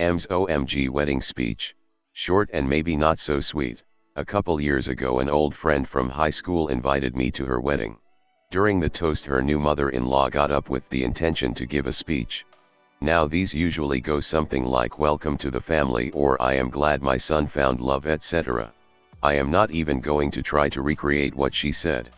M's OMG wedding speech. Short and maybe not so sweet. A couple years ago an old friend from high school invited me to her wedding. During the toast her new mother-in-law got up with the intention to give a speech. Now these usually go something like welcome to the family or I am glad my son found love, etc. I am not even going to try to recreate what she said.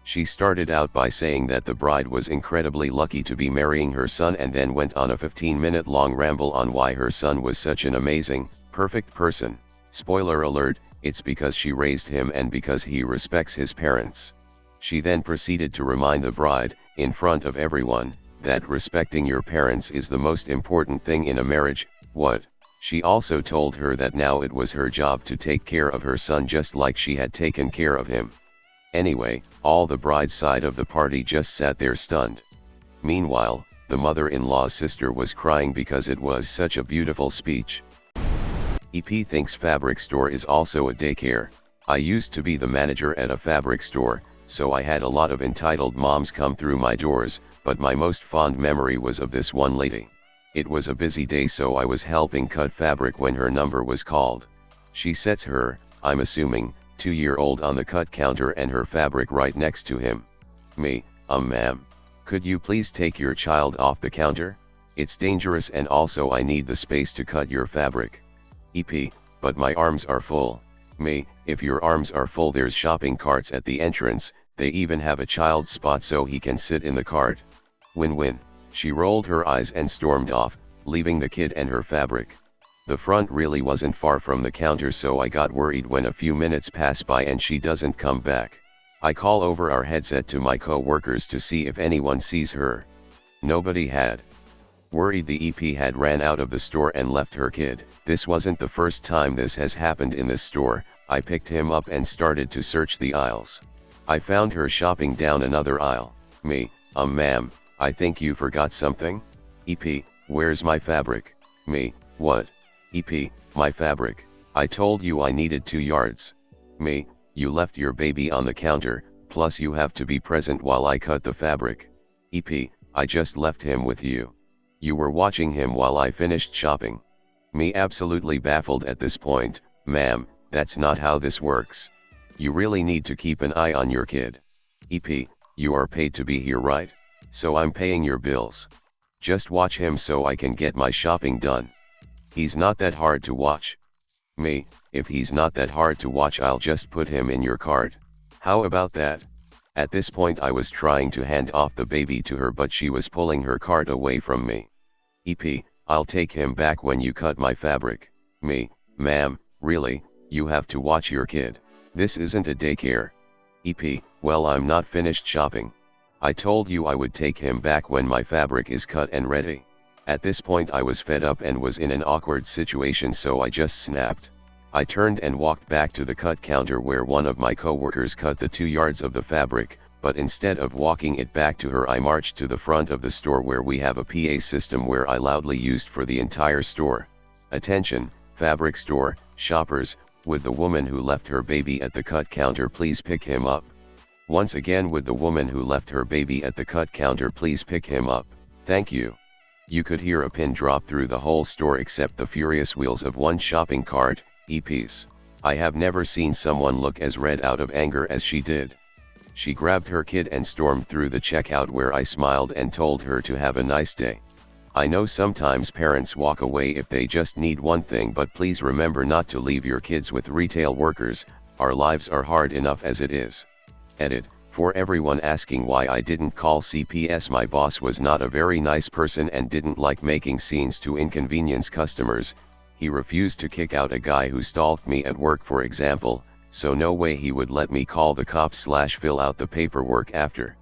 She started out by saying that the bride was incredibly lucky to be marrying her son and then went on a 15-minute long ramble on why her son was such an amazing, perfect person. Spoiler alert, it's because she raised him and because he respects his parents. She then proceeded to remind the bride, in front of everyone, that respecting your parents is the most important thing in a marriage. What? She also told her that now it was her job to take care of her son just like she had taken care of him. Anyway, all the bride's side of the party just sat there stunned. Meanwhile, the mother-in-law's sister was crying because it was such a beautiful speech. EP thinks fabric store is also a daycare. I used to be the manager at a fabric store, so I had a lot of entitled moms come through my doors, but my most fond memory was of this one lady. It was a busy day so I was helping cut fabric when her number was called. She sets her, I'm assuming, 2-year-old on the cut counter and her fabric right next to him. Me, ma'am. Could you please take your child off the counter? It's dangerous and also I need the space to cut your fabric. EP, but my arms are full. Me, if your arms are full there's shopping carts at the entrance, they even have a child spot so he can sit in the cart. Win-win. She rolled her eyes and stormed off, leaving the kid and her fabric. The front really wasn't far from the counter so I got worried when a few minutes pass by and she doesn't come back. I call over our headset to my co-workers to see if anyone sees her. Nobody had. Worried the EP had ran out of the store and left her kid. This wasn't the first time this has happened in this store. I picked him up and started to search the aisles. I found her shopping down another aisle. Me, ma'am, I think you forgot something? EP, where's my fabric? Me, what? EP, my fabric. I told you I needed 2 yards. Me, you left your baby on the counter, plus you have to be present while I cut the fabric. EP, I just left him with you. You were watching him while I finished shopping. Me absolutely baffled at this point, ma'am, that's not how this works. You really need to keep an eye on your kid. EP, you are paid to be here, right? So I'm paying your bills. Just watch him so I can get my shopping done. He's not that hard to watch. Me, if he's not that hard to watch I'll just put him in your cart. How about that? At this point I was trying to hand off the baby to her but she was pulling her cart away from me. EP, I'll take him back when you cut my fabric. Me, ma'am, really, you have to watch your kid. This isn't a daycare. EP, well I'm not finished shopping. I told you I would take him back when my fabric is cut and ready. At this point I was fed up and was in an awkward situation so I just snapped. I turned and walked back to the cut counter where one of my co-workers cut the 2 yards of the fabric, but instead of walking it back to her I marched to the front of the store where we have a PA system where I loudly used for the entire store. Attention, fabric store, shoppers, would the woman who left her baby at the cut counter please pick him up? Once again would the woman who left her baby at the cut counter please pick him up? Thank you. You could hear a pin drop through the whole store except the furious wheels of one shopping cart. EPs. I have never seen someone look as red out of anger as she did. She grabbed her kid and stormed through the checkout where I smiled and told her to have a nice day. I know sometimes parents walk away if they just need one thing, but please remember not to leave your kids with retail workers. Our lives are hard enough as it is. Edit. For everyone asking why I didn't call CPS, my boss was not a very nice person and didn't like making scenes to inconvenience customers. He refused to kick out a guy who stalked me at work, for example, so no way he would let me call the cops/fill out the paperwork after.